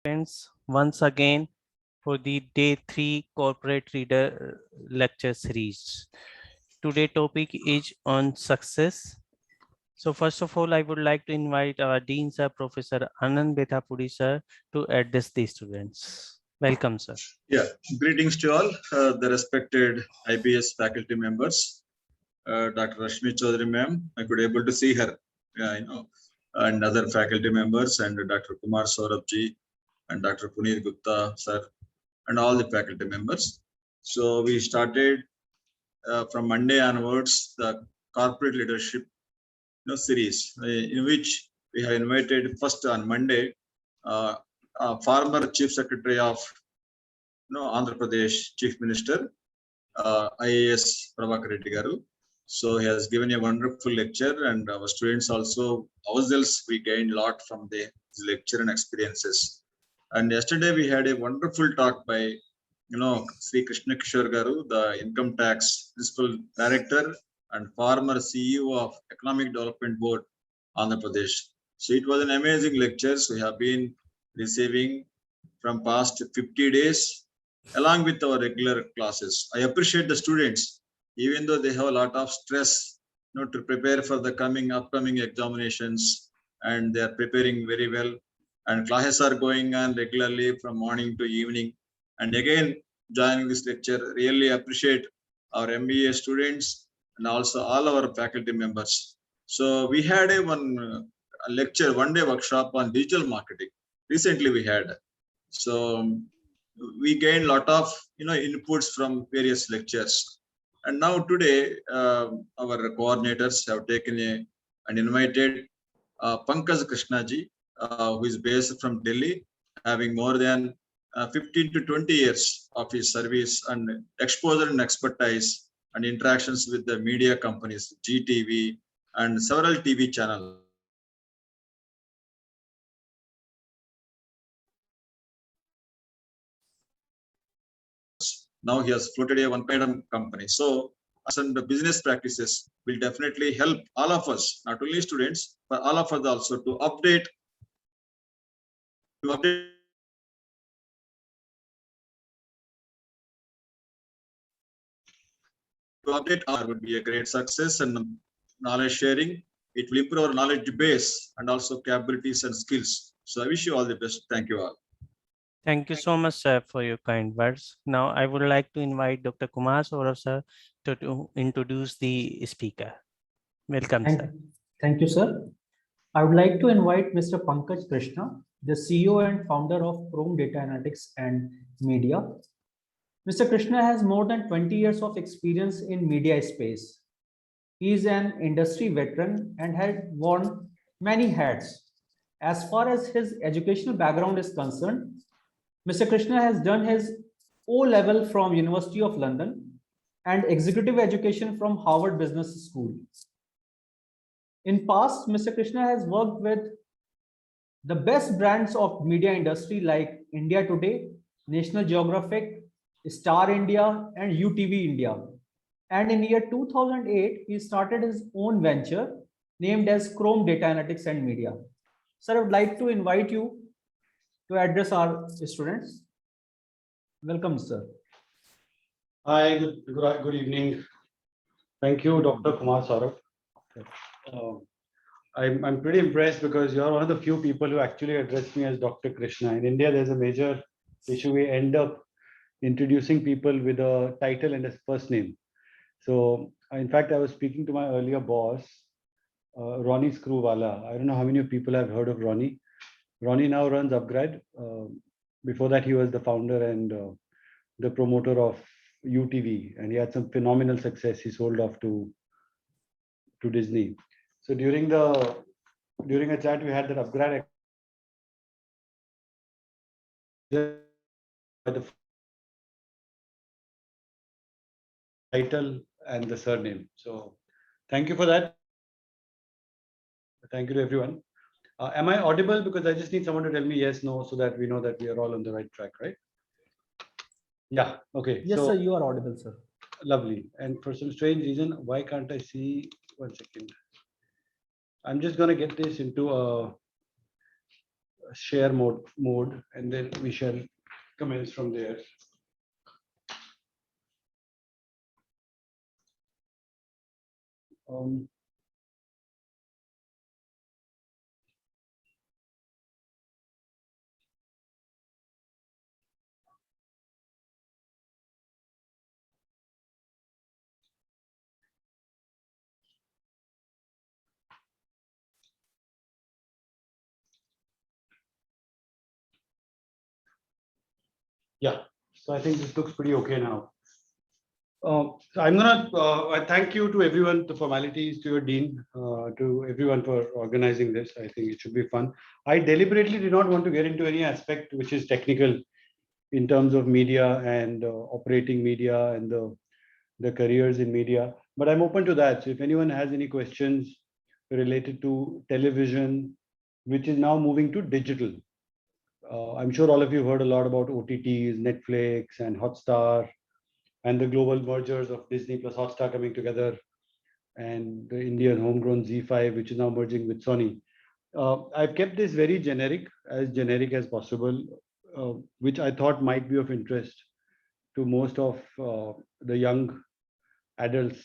Friends, once again for the day 3 corporate reader lecture series. Today topic is on success. So first of all, I would like to invite our Dean Sir, Professor Anand Bethapudi Sir, to address the students. Welcome, sir. Yeah, greetings to all the respected IBS faculty members. Dr. Rashmi Chaudhary ma'am, I could able to see her, and other faculty members, and Dr. Kumar Saurabh and Dr. Puneet Gupta sir, and all the faculty members. So we started from Monday onwards the corporate leadership series, in which we have invited first on Monday former Chief Secretary of Andhra Pradesh Chief Minister IAS Prabhakar Reddy Garu. So he has given a wonderful lecture, and our students also ourselves we gained a lot from the his lecture and experiences. And yesterday we had a wonderful talk by Sri Krishna Kishore Garu, the Income Tax Principal Director and former CEO of Economic Development Board, Andhra Pradesh. So it was an amazing lecture. So we have been receiving from past 50 days along with our regular classes. I appreciate the students, even though they have a lot of stress, to prepare for the upcoming examinations, and they are preparing very well. And classes are going on regularly from morning to evening. And again, joining this lecture, really appreciate our MBA students and also all our faculty members. So we had a lecture, one-day workshop on digital marketing. Recently we had. So we gained a lot of inputs from various lectures, and now today our coordinators have taken and invited Pankaj Krishnaji, who is based from Delhi, having more than 15 to 20 years of his service and exposure and expertise and interactions with the media companies, GTV and several TV channels. Now he has floated a one kind of company. So and the business practices will definitely help all of us, not only students, but all of us also to update our would be a great success, and knowledge sharing. It will improve our knowledge base and also capabilities and skills. So I wish you all the best. Thank you all. Thank you so much, sir, for your kind words. Now, I would like to invite Dr. Kumar Saurabh, sir, to introduce the speaker. Welcome, sir. Thank you, sir. I would like to invite Mr. Pankaj Krishna, the CEO and founder of Chrome Data Analytics and Media. Mr. Krishna has more than 20 years of experience in media space. He is an industry veteran and had worn many hats. As far as his educational background is concerned, Mr. Krishna has done his O-level from University of London and executive education from Harvard Business School. In past, Mr. Krishna has worked with the best brands of media industry like India Today, National Geographic, Star India, and UTV India. And in year 2008, he started his own venture named as Chrome Data Analytics and Media. Sir, I would like to invite you to address our students. Welcome, sir. Hi, good evening. Thank you, Dr. Kumar Saurabh. I'm pretty impressed because you're one of the few people who actually address me as Dr. Krishna. In India, there's a major issue. We end up introducing people with a title and a first name. So, in fact, I was speaking to my earlier boss, Ronnie Screwwala. I don't know how many people have heard of Ronnie. Ronnie now runs Upgrad. Before that, he was the founder and the promoter of UTV, and he had some phenomenal success. He sold off to Disney. So during a chat we had that Upgrad the title and the surname. So thank you for that. Thank you to everyone. Am I audible? Because I just need someone to tell me yes, no, so that we know that we are all on the right track, right? Yeah. Okay. Yes, sir, you are audible, sir. Lovely. And for some strange reason, why can't I see? 1 second. I'm just going to get this into a share mode, and then we shall commence from there. Yeah, so I think this looks pretty okay now. So I'm gonna thank you to everyone, the formalities, to your dean, to everyone for organizing this. I think it should be fun. I deliberately did not want to get into any aspect which is technical in terms of media and operating media and the careers in media, but I'm open to that. So if anyone has any questions related to television, which is now moving to digital. I'm sure all of you have heard a lot about OTTs, Netflix and Hotstar, and the global mergers of Disney plus Hotstar coming together, and the Indian homegrown ZEE5, which is now merging with Sony. I've kept this very generic as possible, which I thought might be of interest to most of the young adults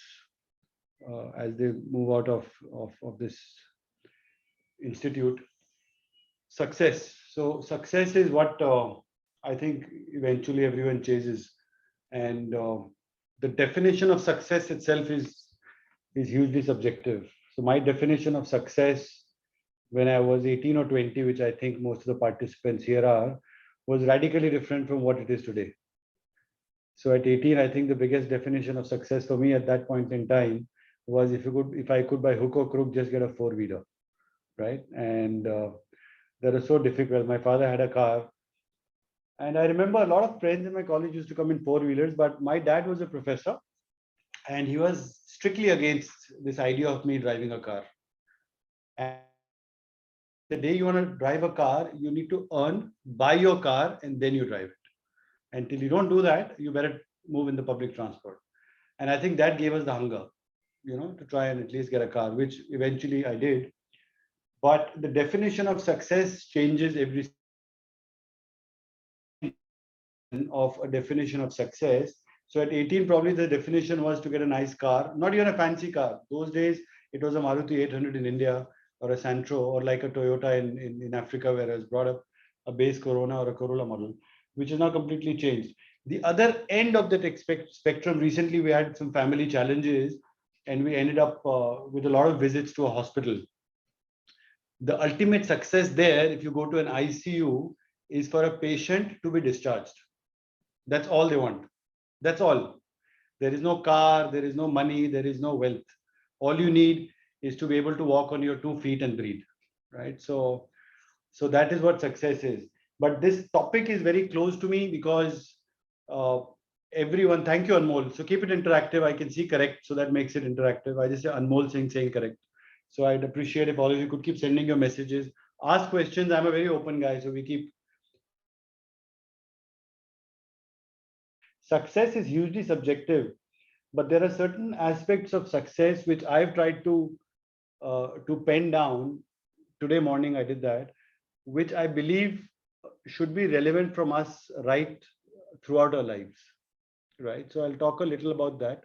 as they move out of this institute. Success. So success is what I think eventually everyone chases, and the definition of success itself is hugely subjective. So my definition of success when I was 18 or 20, which I think most of the participants here are, was radically different from what it is today. So at 18, I think the biggest definition of success for me at that point in time was if I could by hook or crook just get a four-wheeler, right? And that was so difficult. My father had a car, and I remember a lot of friends in my college used to come in four-wheelers, but my dad was a professor, and he was strictly against this idea of me driving a car. And the day you want to drive a car, you need to earn, buy your car, and then you drive it. Until you don't do that, you better move in the public transport. And I think that gave us the hunger, to try and at least get a car, which eventually I did. But the definition of success changes every of a definition of success. So at 18, probably the definition was to get a nice car, not even a fancy car. Those days, it was a Maruti 800 in India, or a Santro, or like a Toyota in Africa, where I was brought up, a base Corona or a Corolla model, which is now completely changed. The other end of that spectrum, recently we had some family challenges, and we ended up with a lot of visits to a hospital. The ultimate success there, if you go to an ICU, is for a patient to be discharged. That's all they want. That's all. There is no car, there is no money, there is no wealth. All you need is to be able to walk on your 2 feet and breathe, right? So that is what success is. But this topic is very close to me because everyone, thank you, Anmol. So keep it interactive. I can see correct, so that makes it interactive. I just say Anmol saying correct. So I'd appreciate if all of you could keep sending your messages, ask questions. I'm a very open guy, so we keep. Success is hugely subjective, but there are certain aspects of success which I've tried to pen down. Today morning I did that, which I believe should be relevant from us right throughout our lives, right? So I'll talk a little about that.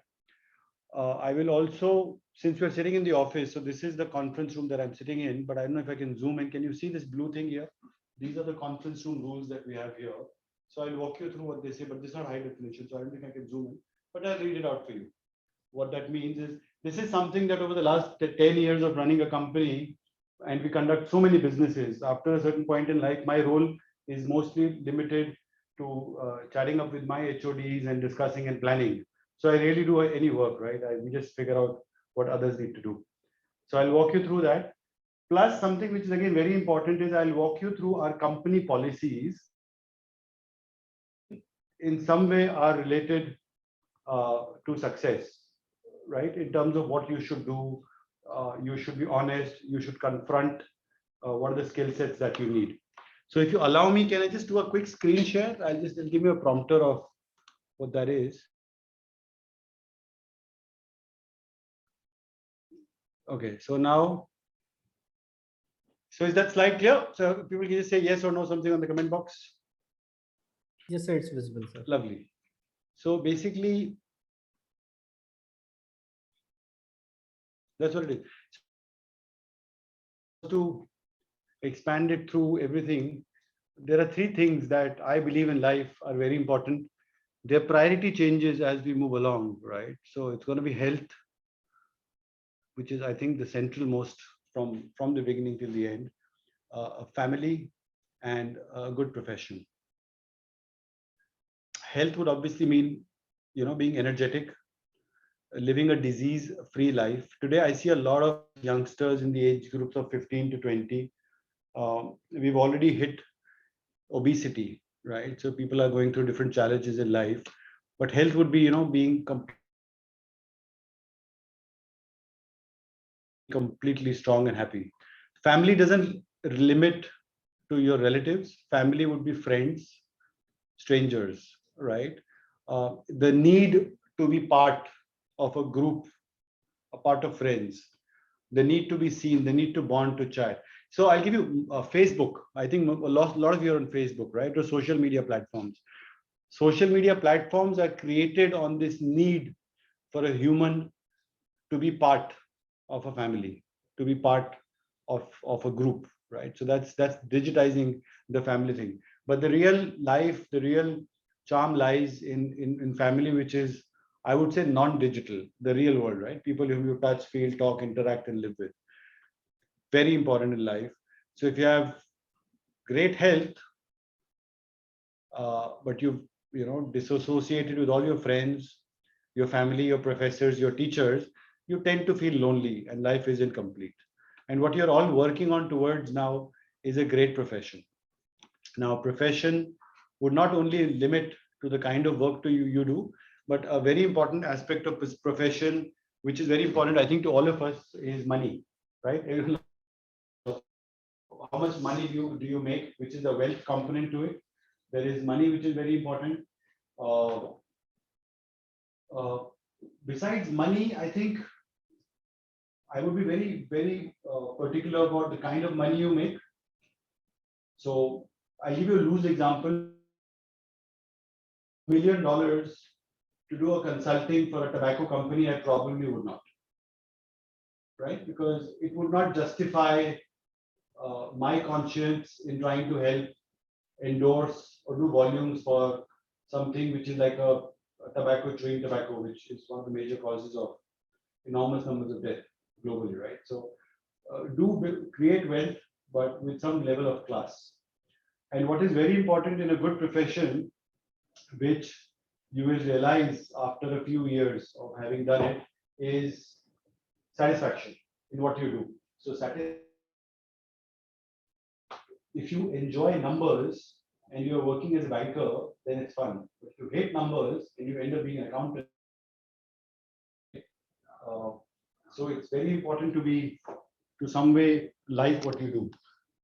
I will also, since we're sitting in the office, so this is the conference room that I'm sitting in, but I don't know if I can zoom in. Can you see this blue thing here? These are the conference room rules that we have here. So I'll walk you through what they say, but this is not high definition, so I don't think I can zoom in, but I'll read it out for you. What that means is, this is something that over the last 10 years of running a company, and we conduct so many businesses, after a certain point in life, my role is mostly limited to chatting up with my HODs and discussing and planning. So I really do any work, right? We just figure out what others need to do. So I'll walk you through that. Plus something which is again very important is I'll walk you through our company policies. In some way are related to success, right? In terms of what you should do, you should be honest, you should confront what are the skill sets that you need. So if you allow me, can I just do a quick screen share? I'll give you a prompter of what that is. Okay, so So is that slide clear? So people can just say yes or no something on the comment box. Yes, sir, it's visible, sir. Lovely. So basically, that's what it is. To expand it through everything, there are three things that I believe in life are very important. Their priority changes as we move along, right? So it's going to be health, which is, I think, the central most from the beginning till the end, a family, and a good profession. Health would obviously mean, being energetic, living a disease-free life. Today, I see a lot of youngsters in the age groups of 15 to 20. We've already hit obesity, right? So people are going through different challenges in life. But health would be, being completely strong and happy. Family doesn't limit to your relatives. Family would be friends, strangers, right? The need to be part of a group, a part of friends, the need to be seen, the need to bond, to chat. So I'll give you Facebook. I think a lot of you are on Facebook, right? Or social media platforms. Social media platforms are created on this need for a human to be part of a family, to be part of a group, right? So that's digitizing the family thing. But the real life, the real charm lies in family, which is, I would say, non-digital, the real world, right? People whom you touch, feel, talk, interact, and live with. Very important in life. So if you have great health, but you've disassociated with all your friends, your family, your professors, your teachers, you tend to feel lonely and life isn't complete. And what you're all working on towards now is a great profession. Now, profession would not only limit to the kind of work you do, but a very important aspect of this profession, which is very important, I think, to all of us, is money, right? How much money do you make, which is a wealth component to it. There is money, which is very important. Besides money, I think I would be very, very particular about the kind of money you make. So I'll give you a loose example. $1 million to do a consulting for a tobacco company, I probably would not, right? Because it would not justify my conscience in trying to help endorse or do volumes for something which is like a tobacco, chewing tobacco, which is one of the major causes of enormous numbers of death globally, right? So create wealth, but with some level of class. And what is very important in a good profession, which you will realize after a few years of having done it, is satisfaction in what you do. So if you enjoy numbers and you're working as a banker, then it's fun. If you hate numbers and you end up being an accountant, so it's very important to some way like what you do.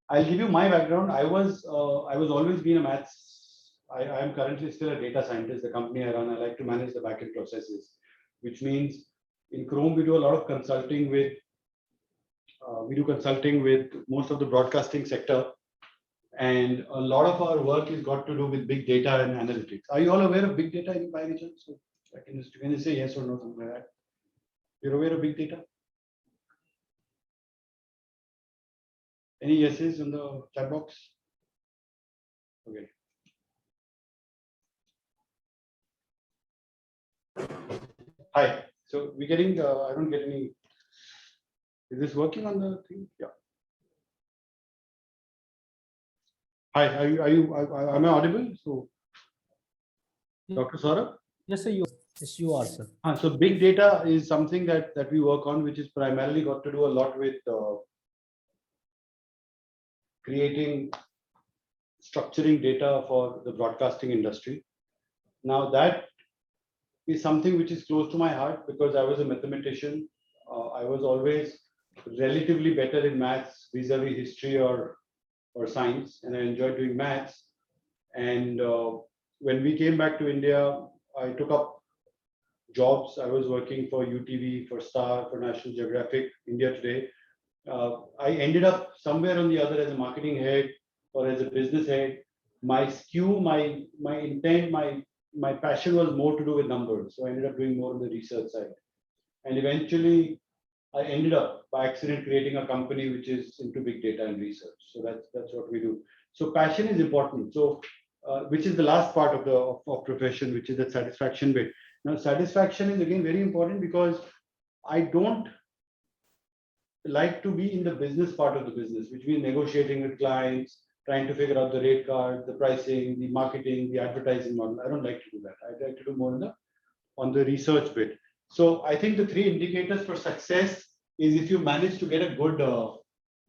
I'll give you my background. I was always been a maths. I am currently still a data scientist. The company I run, I like to manage the backend processes, which means in Chrome we do a lot of consulting with. We do consulting with most of the broadcasting sector, and a lot of our work is got to do with big data and analytics. Are you all aware of big data by any chance? So you can just say yes or no, something like that. You're aware of big data? Any yeses in the chat box? Okay. Hi. So we're getting. I don't get any. Is this working on the thing? Yeah. Hi. Am I audible? So, Dr. Saurabh? Yes, sir. Yes, you are, sir. So big data is something that we work on, which is primarily got to do a lot with creating, structuring data for the broadcasting industry. Now that is something which is close to my heart because I was a mathematician. I was always relatively better in maths vis-a-vis history or science, and I enjoyed doing maths. And when we came back to India, I took up jobs. I was working for UTV, for Star, for National Geographic, India Today, I ended up somewhere or the other as a marketing head or as a business head. My skew, my intent, my passion was more to do with numbers. So I ended up doing more on the research side. And eventually I ended up by accident creating a company which is into big data and research. So that's what we do. So passion is important. So which is the last part of the of profession, which is the satisfaction bit. Now satisfaction is again very important because I don't like to be in the business part of the business, which means negotiating with clients, trying to figure out the rate card, the pricing, the marketing, the advertising model. I don't like to do that. I like to do more on the research bit. So I think the 3 indicators for success is if you manage to get a good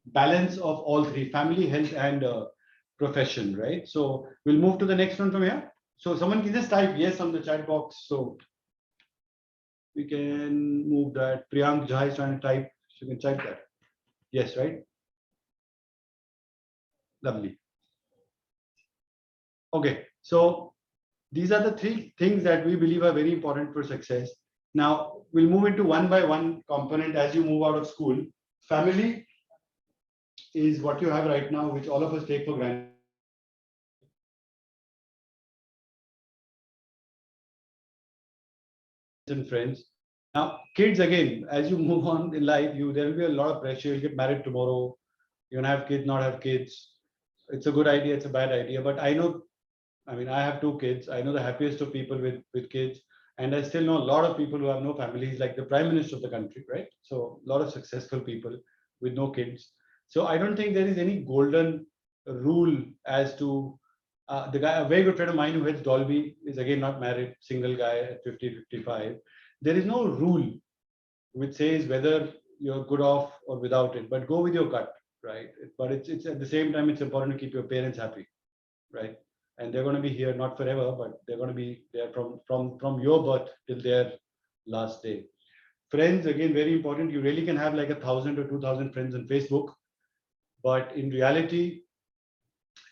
balance of all 3: family, health, and profession, right? So we'll move to the next one from here. So someone can just type yes on the chat box. So we can move that. Priyank Jha is trying to type. So you can type that. Yes, right? Lovely. Okay, so these are the 3 things that we believe are very important for success. Now we'll move into one by one component as you move out of school. Family is what you have right now, which all of us take for granted. And friends. Now, kids, again, as you move on in life, there will be a lot of pressure. You'll get married tomorrow. You're gonna have kids, not have kids. It's a good idea, it's a bad idea. But I know, I mean, I have 2 kids. I know the happiest of people with kids. And I still know a lot of people who have no families, like the Prime Minister of the country, right? So a lot of successful people with no kids. So I don't think there is any golden rule as to the guy, a very good friend of mine who heads Dolby is again not married, single guy at 50, 55. There is no rule which says whether you're good off or without it, but go with your gut, right? But it's at the same time, it's important to keep your parents happy, right? And they're going to be here not forever, but they're going to be there from your birth till their last day. Friends, again, very important. You really can have like 1,000 or 2,000 friends on Facebook, but in reality,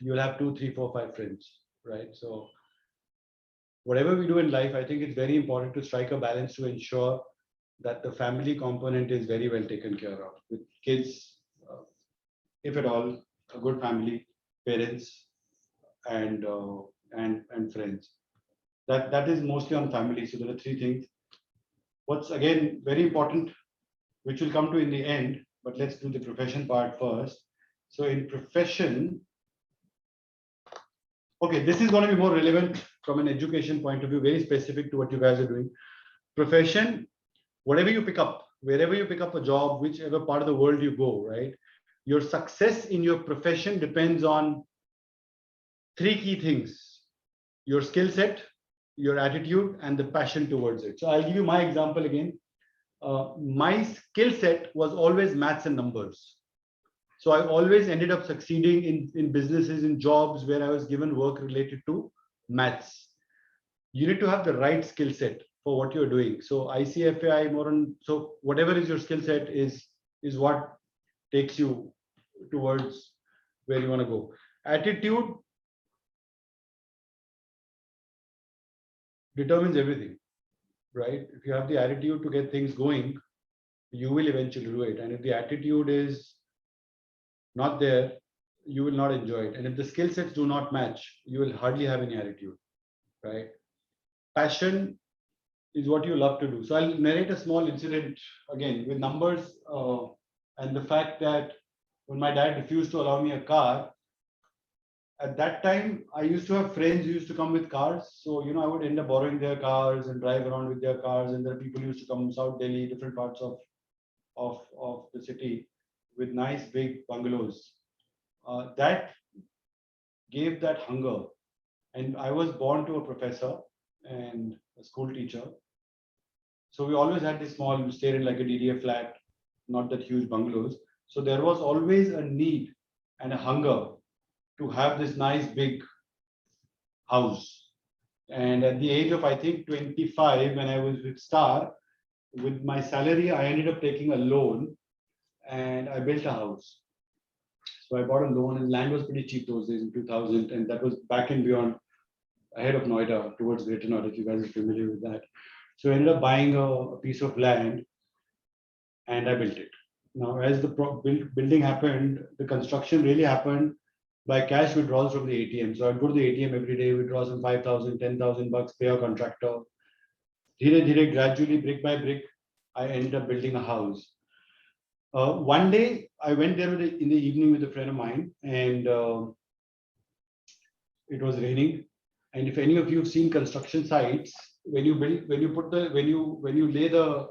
you'll have 2, 3, 4, 5 friends, right? So whatever we do in life, I think it's very important to strike a balance to ensure that the family component is very well taken care of with kids, if at all, a good family, parents, and friends. That is mostly on family. So there are 3 things. What's again very important, which will come to in the end, but let's do the profession part first. So in profession, okay, this is going to be more relevant from an education point of view, very specific to what you guys are doing. Profession, whatever you pick up, wherever you pick up a job, whichever part of the world you go, right? Your success in your profession depends on 3 key things: your skill set, your attitude, and the passion towards it. So I'll give you my example again. My skill set was always maths and numbers. So I always ended up succeeding in businesses, in jobs where I was given work related to maths. You need to have the right skill set for what you're doing. So ICFAI, more on, so whatever is your skill set is what takes you towards where you want to go. Attitude determines everything, right? If you have the attitude to get things going, you will eventually do it. And if the attitude is not there, you will not enjoy it. And if the skill sets do not match, you will hardly have any attitude, right? Passion is what you love to do. So I'll narrate a small incident again with numbers and the fact that when my dad refused to allow me a car, at that time, I used to have friends who used to come with cars. So, I would end up borrowing their cars and drive around with their cars. And there are people who used to come from South Delhi, different parts of the city with nice big bungalows. That gave that hunger. And I was born to a professor and a school teacher. So we always had this small, we stayed in like a DDA flat, not that huge bungalows. So there was always a need and a hunger to have this nice big house. And at the age of, I think, 25, when I was with Star, with my salary, I ended up taking a loan and I built a house. So I bought a loan and land was pretty cheap those days in 2000. And that was back and beyond, ahead of Noida, towards Greater Noida, if you guys are familiar with that. So I ended up buying a piece of land and I built it. Now, as the building happened, the construction really happened by cash withdrawals from the ATM. So I'd go to the ATM every day, withdraw some 5,000, 10,000 bucks, pay a contractor. Dhire, dhire, gradually, brick by brick, I ended up building a house. One day, I went there in the evening with a friend of mine, and it was raining. And if any of you have seen construction sites, when you lay the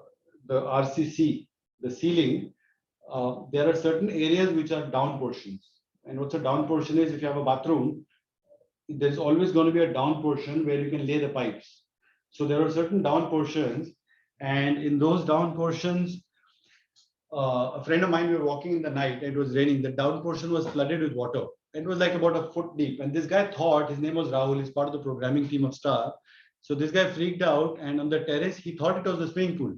RCC, the ceiling, there are certain areas which are down portions. And what's a down portion is, if you have a bathroom, there's always going to be a down portion where you can lay the pipes. So there are certain down portions, and in those down portions, a friend of mine, we were walking in the night, it was raining, the down portion was flooded with water. It was like about a foot deep. And this guy thought, his name was Rahul, he's part of the programming team of Star. So this guy freaked out, and on the terrace, he thought it was the swimming pool.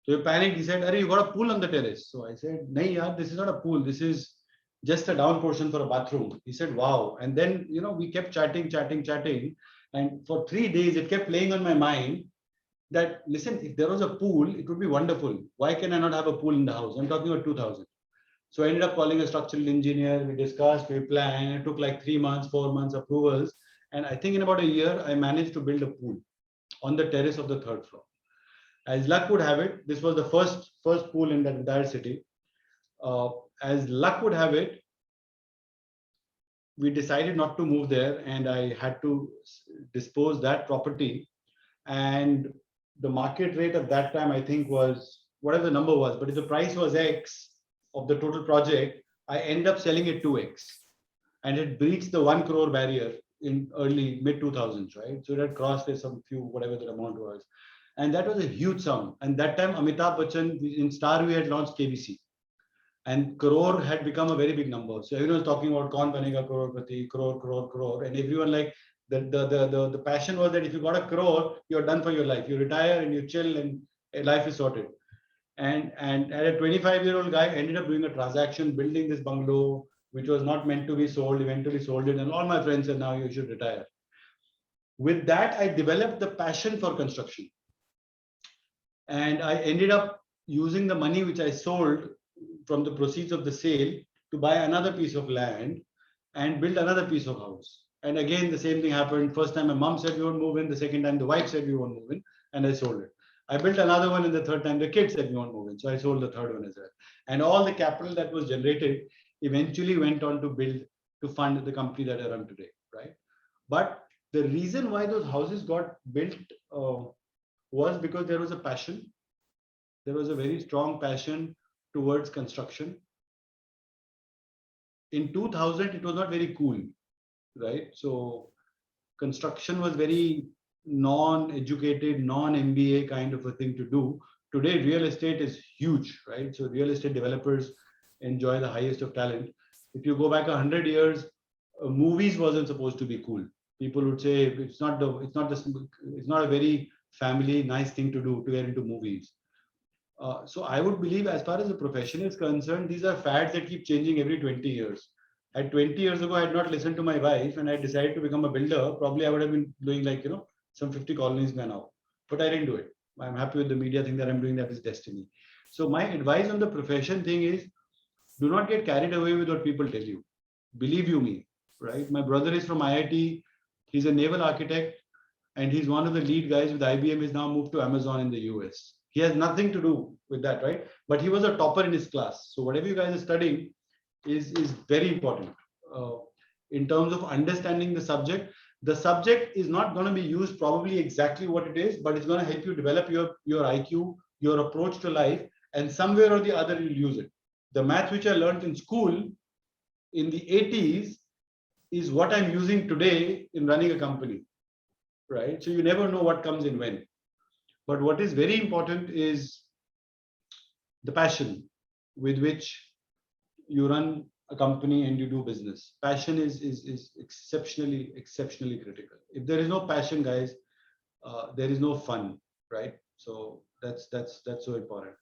So he panicked, he said, "Arey, you got a pool on the terrace?" So I said, "Nahi yaar, this is not a pool, this is just a down portion for a bathroom." He said, "Wow." And then, we kept chatting. And for 3 days, it kept playing on my mind that, listen, if there was a pool, it would be wonderful. Why can I not have a pool in the house? I'm talking about 2000. So I ended up calling a structural engineer. We discussed, we planned. It took like 3 months, 4 months approvals. And I think in about a year, I managed to build a pool on the terrace of the 3rd floor. As luck would have it, this was the first pool in that entire city. As luck would have it, we decided not to move there, and I had to dispose that property. And the market rate at that time, I think, was whatever the number was, but if the price was X of the total project, I end up selling it 2X, and it breached the 1 crore barrier in early mid 2000s, right? So it had crossed some few, whatever the amount was. And that was a huge sum. And that time, Amitabh Bachchan in Star, we had launched KBC. And crore had become a very big number. So everyone was talking about Kaun Banega Crorepati, crore. And everyone, like, the passion was that if you got a crore, you're done for your life. You retire and you chill and life is sorted. And a 25-year-old guy ended up doing a transaction, building this bungalow, which was not meant to be sold, eventually sold it. And all my friends said, now you should retire. With that, I developed the passion for construction. And I ended up using the money which I sold from the proceeds of the sale to buy another piece of land and build another piece of house. And again, the same thing happened. First time my mom said we won't move in. The second time the wife said we won't move in, and I sold it. I built another one, and the third time the kids said we won't move in. So I sold the third one as well. And all the capital that was generated eventually went on to fund the company that I run today, right? But the reason why those houses got built was because there was a passion. There was a very strong passion towards construction. In 2000, it was not very cool, right? So construction was very non-educated, non-MBA kind of a thing to do. Today, real estate is huge, right? So real estate developers enjoy the highest of talent. If you go back 100 years, movies wasn't supposed to be cool. People would say it's not a very family nice thing to do, to get into movies. So I would believe, as far as the profession is concerned, these are fads that keep changing every 20 years. At 20 years ago, I had not listened to my wife and I decided to become a builder. Probably I would have been doing some 50 colonies by now, but I didn't do it. I'm happy with the media thing that I'm doing. That is destiny. So my advice on the profession thing is, do not get carried away with what people tell you. Believe you me, right? My brother is from IIT. He's a naval architect and he's one of the lead guys with IBM. He's now moved to Amazon in the US. He has nothing to do with that, right? But he was a topper in his class. So whatever you guys are studying is very important in terms of understanding the subject. The subject is not going to be used probably exactly what it is, but it's going to help you develop your IQ, your approach to life, and somewhere or the other you'll use it. The math which I learned in school in the 80s is what I'm using today in running a company, right? So you never know what comes in when. But what is very important is the passion with which you run a company and you do business. Passion is exceptionally critical. If there is no passion, guys, there is no fun, right? So that's so important.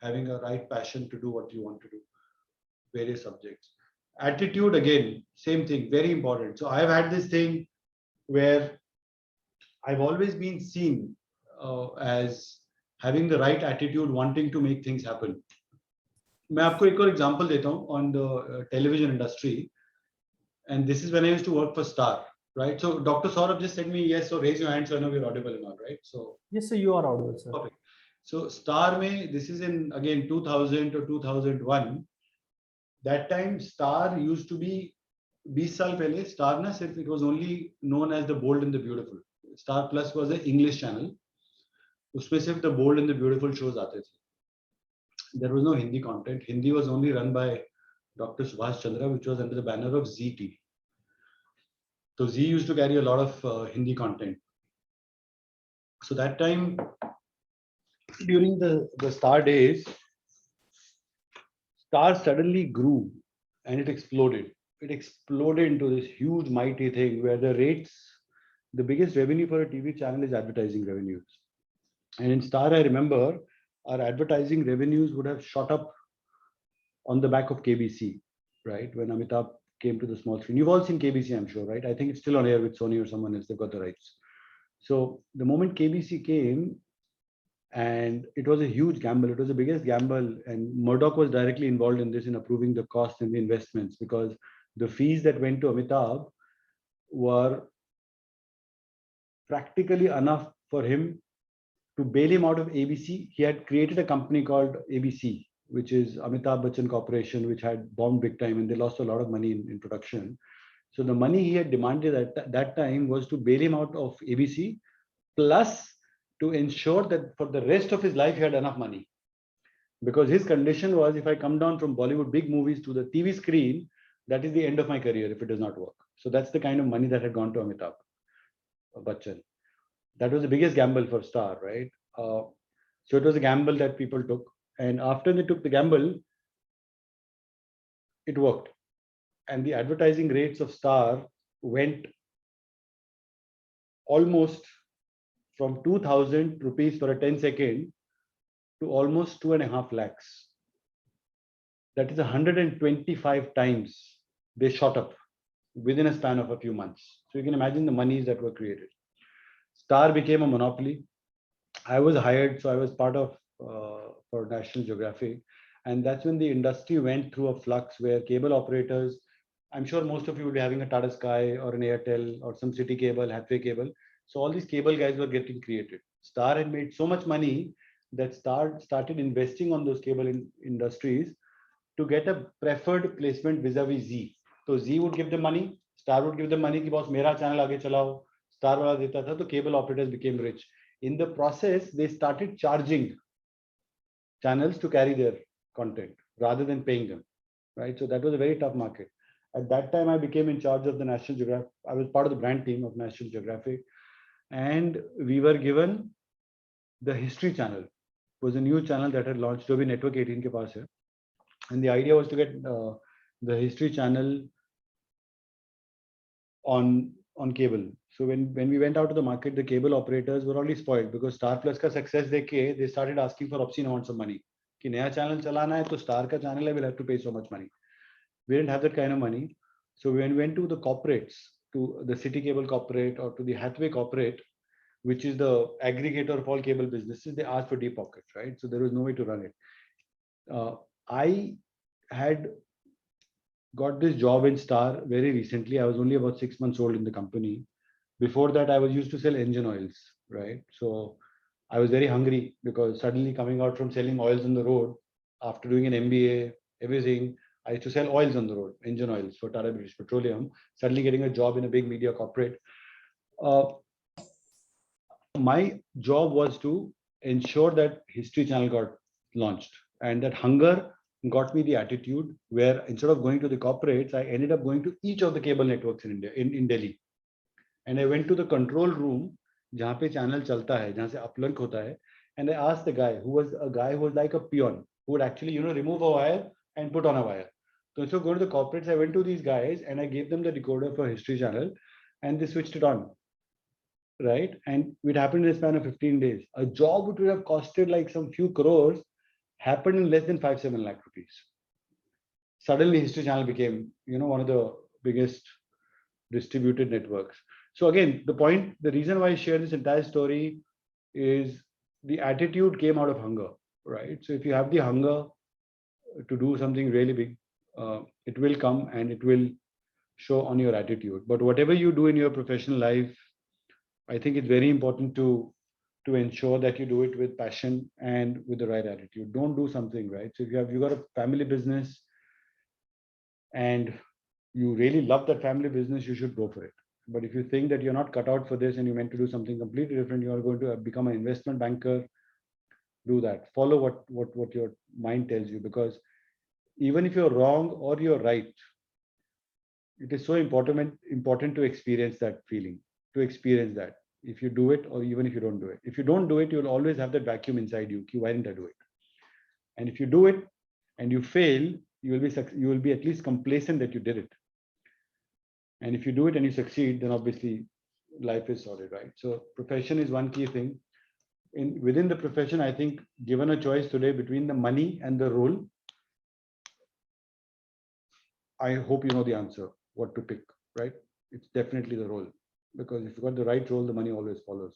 Having a right passion to do what you want to do, various subjects. Attitude, again, same thing, very important. So I've had this thing where I've always been seen as having the right attitude, wanting to make things happen. मैं आपको एक और example देता हूँ on the television industry, and this is when I used to work for Star, right? So Dr. Saurabh just said me yes, so raise your hand so I know we're audible and all, right? So Yes, sir, you are audible, sir. perfect. So Star में this is in again 2000 to 2001. That time Star used to be 20 साल पहले Star ना सिर्फ it was only known as the Bold and the Beautiful. Star Plus was an English channel. उसमें सिर्फ the Bold and the Beautiful shows आते थे. There was no Hindi content. Hindi was only run by Dr. Subhash Chandra, which was under the banner of Zee TV. So Zee used to carry a lot of Hindi content. So that time, during the Star days, Star suddenly grew and it exploded. It exploded into this huge, mighty thing where the rates, the biggest revenue for a TV channel is advertising revenues. And in Star, I remember our advertising revenues would have shot up on the back of KBC, right? When Amitabh came to the small screen. You've all seen KBC, I'm sure, right? I think it's still on air with Sony or someone else. They've got the rights. So the moment KBC came, and it was a huge gamble. It was the biggest gamble. And Murdoch was directly involved in this, in approving the cost and the investments, because the fees that went to Amitabh were practically enough for him to bail him out of ABC. He had created a company called ABC, which is Amitabh Bachchan Corporation, which had bombed big time and they lost a lot of money in production. So the money he had demanded at that time was to bail him out of ABC, plus to ensure that for the rest of his life he had enough money. Because his condition was, if I come down from Bollywood big movies to the TV screen, that is the end of my career if it does not work. So that's the kind of money that had gone to Amitabh Bachchan. That was the biggest gamble for Star, right? So it was a gamble that people took. And after they took the gamble, it worked. And the advertising rates of Star went almost from 2,000 rupees for a 10-second to almost 2.5 lakhs. That is 125 times they shot up within a span of a few months. So you can imagine the monies that were created. Star became a monopoly. I was hired, so I was part of for National Geographic. And that's when the industry went through a flux where cable operators, I'm sure most of you will be having a Tata Sky or an Airtel or some City Cable, Hathway Cable. So all these cable guys were getting created. Star had made so much money that Star started investing on those cable industries to get a preferred placement vis-a-vis Zee. So Zee would give them money, Star would give them money कि boss मेरा channel आगे चलाओ, Star वाला देता था, तो cable operators became rich. In the process, they started charging channels to carry their content rather than paying them, right? So that was a very tough market. At that time, I became in charge of the National Geographic. I was part of the brand team of National Geographic, and we were given the History Channel. It was a new channel that had launched. जो भी Network 18 के पास है, and the idea was to get the History Channel on cable. So when we went out to the market, the cable operators were already spoiled because Star Plus का success देख के they started asking for obscene amounts of money. कि नया channel चलाना है तो Star का channel है, we'll have to pay so much money. We didn't have that kind of money. So when we went to the corporates, to the City Cable corporate or to the Hathway corporate, which is the aggregator of all cable businesses, they asked for deep pockets, right? So there was no way to run it. I had got this job in Star very recently. I was only about 6 months old in the company. Before that, I was used to sell engine oils, right? So I was very hungry because suddenly coming out from selling oils on the road, after doing an MBA, everything, I used to sell oils on the road, engine oils for Tata British Petroleum, suddenly getting a job in a big media corporate. My job was to ensure that History Channel got launched, and that hunger got me the attitude where instead of going to the corporates, I ended up going to each of the cable networks in India, in Delhi. And I went to the control room, जहाँ पे channel चलता है, जहाँ से uplink होता है, and I asked the guy who was like a peon, who would actually, remove a wire and put on a wire. So instead of going to the corporates, I went to these guys and I gave them the decoder for History Channel, and they switched it on, right? And it happened in a span of 15 days. A job which would have costed like some few crores happened in less than 5-7 lakh rupees. Suddenly, History Channel became, one of the biggest distributed networks. So again, the reason why I share this entire story is the attitude came out of hunger, right? So if you have the hunger, to do something really big, it will come and it will show on your attitude. But whatever you do in your professional life, I think it's very important to ensure that you do it with passion and with the right attitude. Don't do something, right? So if you got a family business and you really love that family business, you should go for it. But if you think that you're not cut out for this and you're meant to do something completely different, you are going to become an investment banker, do that. Follow what your mind tells you, because even if you're wrong or you're right, it is so important to experience that feeling, to experience that. If you do it, or even if you don't do it. If you don't do it, you'll always have that vacuum inside you. Why didn't I do it? And if you do it and you fail, you will be at least complacent that you did it. And if you do it and you succeed, then obviously life is sorted, right? So profession is one key thing. Within the profession, I think given a choice today between the money and the role, I hope you know the answer, what to pick, right? It's definitely the role, because if you got the right role, the money always follows.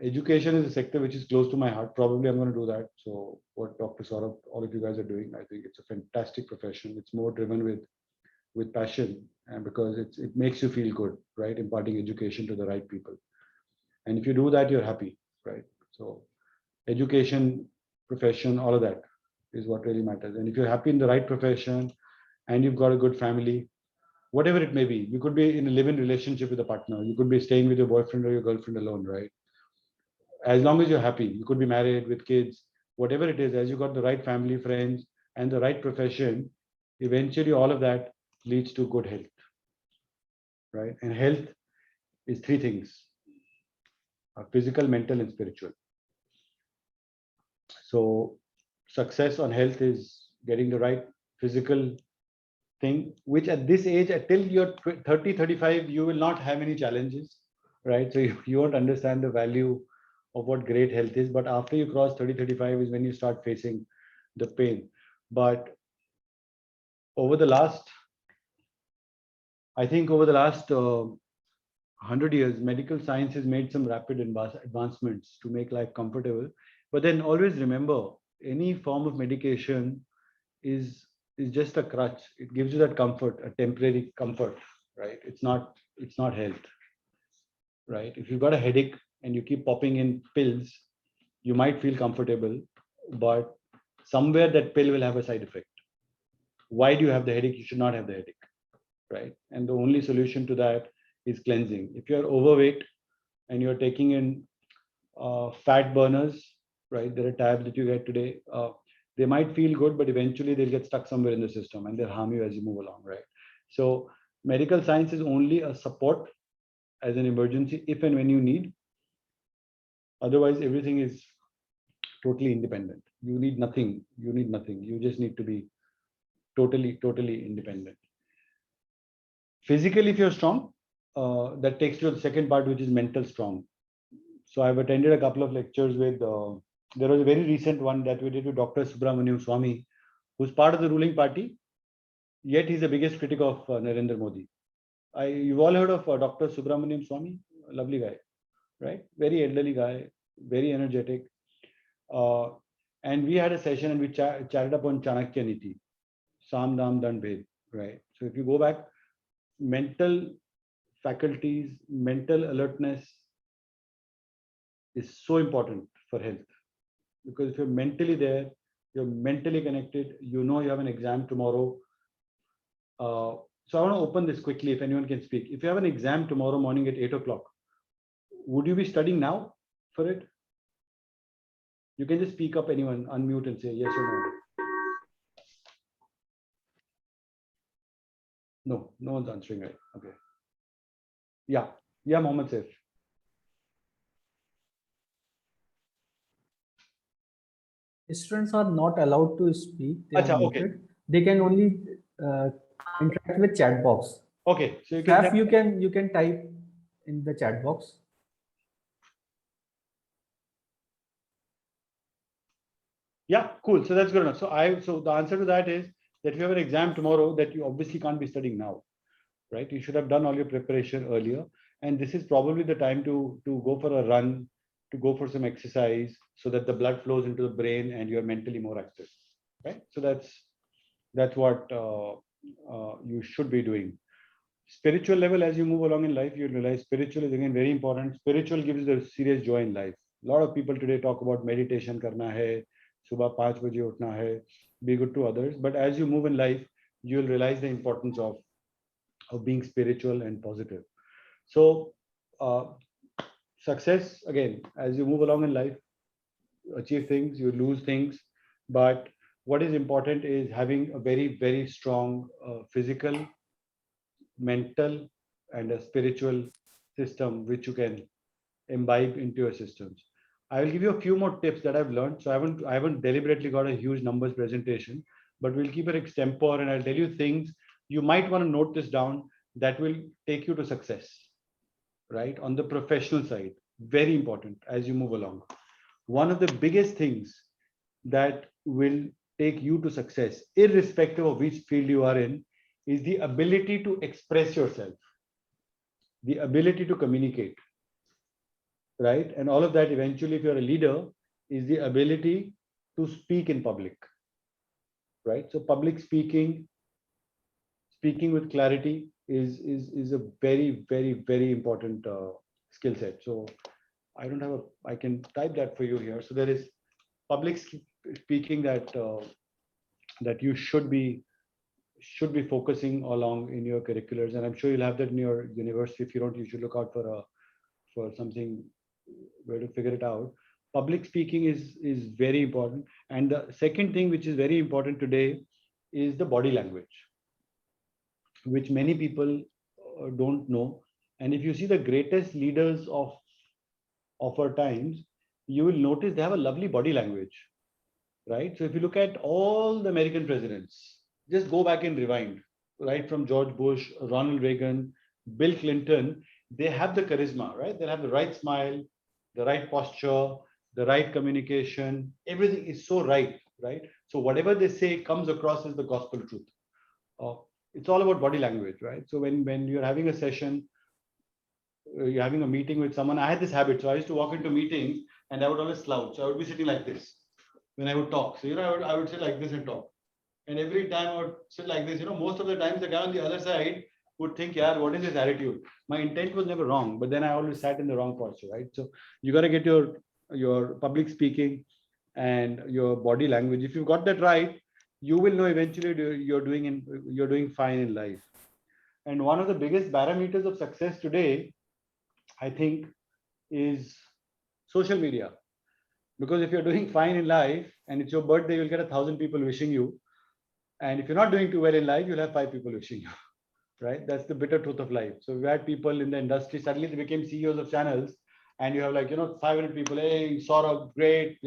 Education is a sector which is close to my heart. Probably I'm going to do that. So what Dr. Saurabh, all of you guys are doing, I think it's a fantastic profession. It's more driven with passion, and because it makes you feel good, right? Imparting education to the right people. And if you do that, you're happy, right? So education, profession, all of that is what really matters. And if you're happy in the right profession and you've got a good family, whatever it may be, you could be in a live-in relationship with a partner. You could be staying with your boyfriend or your girlfriend alone, right? As long as you're happy, you could be married with kids, whatever it is, as you got the right family, friends, and the right profession, eventually all of that leads to good health, right? And health is three things: physical, mental, and spiritual. So success on health is getting the right physical thing, which at this age, until you're 30, 35, you will not have any challenges, right? So you won't understand the value of what great health is. But after you cross 30, 35 is when you start facing the pain. But over the last, I think over the last 100 years, medical science has made some rapid advancements to make life comfortable. But then always remember, any form of medication is just a crutch. It gives you that comfort, a temporary comfort, right? It's not health, right? If you've got a headache and you keep popping in pills, you might feel comfortable, but somewhere that pill will have a side effect. Why do you have the headache? You should not have the headache, right? And the only solution to that is cleansing. If you're overweight and you're taking in fat burners, right? There are tabs that you get today. They might feel good, but eventually they'll get stuck somewhere in the system and they'll harm you as you move along, right? So medical science is only a support as an emergency if and when you need. Otherwise, everything is totally independent. You need nothing. You just need to be totally independent. Physically, if you're strong, that takes you to the second part, which is mental strong. So I've attended a couple of lectures with, there was a very recent one that we did with Dr. Subramaniam Swami, who's part of the ruling party, yet he's the biggest critic of Narendra Modi. You've all heard of Dr. Subramaniam Swami, a lovely guy, right? Very elderly guy, very energetic. And we had a session and we chatted upon Chanakya Niti, Sam, Dam, Dand, Bhed, right? So if you go back, mental faculties, mental alertness is so important for health, because if you're mentally there, you're mentally connected, you know you have an exam tomorrow. So I want to open this quickly if anyone can speak. If you have an exam tomorrow morning at 8 o'clock, would you be studying now for it? You can just speak up, anyone, unmute and say yes or no. No one's answering, right? Okay. Yeah, Mohammed Saif. Students are not allowed to speak. They are Achha, okay. muted. They can only interact with chat box. Okay, so You can type in the chat box. Yeah, cool. So that's good enough. So the answer to that is that if you have an exam tomorrow, that you obviously can't be studying now, right? You should have done all your preparation earlier, and this is probably the time to go for a run, to go for some exercise, so that the blood flows into the brain and you're mentally more active. right? So that's what you should be doing. Spiritual level, as you move along in life, you realize spiritual is again very important. Spiritual gives you the serious joy in life. A lot of people today talk about meditation karna hai, subah 5 baje utna hai, be good to others. But as you move in life, you'll realize the importance of being spiritual and positive. So success, again, as you move along in life, you achieve things, you lose things. But what is important is having a very, very strong physical, mental, and a spiritual system which you can imbibe into your systems. I will give you a few more tips that I've learned. So I haven't deliberately got a huge numbers presentation, but we'll keep it extempore, and I'll tell you things you might want to note this down that will take you to success, right? On the professional side, very important as you move along. One of the biggest things that will take you to success, irrespective of which field you are in, is the ability to express yourself, the ability to communicate, right? And all of that eventually, if you're a leader, is the ability to speak in public, right? So public speaking, speaking with clarity is a very, very, very important skill set. So I can type that for you here. So there is public speaking that that you should be focusing along in your curriculars, and I'm sure you'll have that in your university. If you don't, you should look out for something where to figure it out. Public speaking is very important, and the second thing which is very important today is the body language, which many people don't know. And if you see the greatest leaders of our times, you will notice they have a lovely body language, right? So if you look at all the American presidents, just go back and rewind, right? From George Bush, Ronald Reagan, Bill Clinton, they have the charisma, right? They have the right smile, the right posture, the right communication. Everything is so right, right? So whatever they say comes across as the gospel truth. It's all about body language, right? So when you're having a session, you're having a meeting with someone, I had this habit. So I used to walk into meetings and I would always slouch. So I would be sitting like this when I would talk. So, I would sit like this and talk. And every time I would sit like this, most of the times the guy on the other side would think, yeah, what is his attitude? My intent was never wrong, but then I always sat in the wrong posture, right? So you got to get your public speaking and your body language. If you've got that right, you will know eventually you're doing fine in life. And one of the biggest parameters of success today, I think, is social media. Because if you're doing fine in life and it's your birthday, you'll get 1,000 people wishing you. And if you're not doing too well in life, you'll have 5 people wishing you, right? That's the bitter truth of life. So we had people in the industry, suddenly they became CEOs of channels, and you have 500 people, hey, Saurabh, great,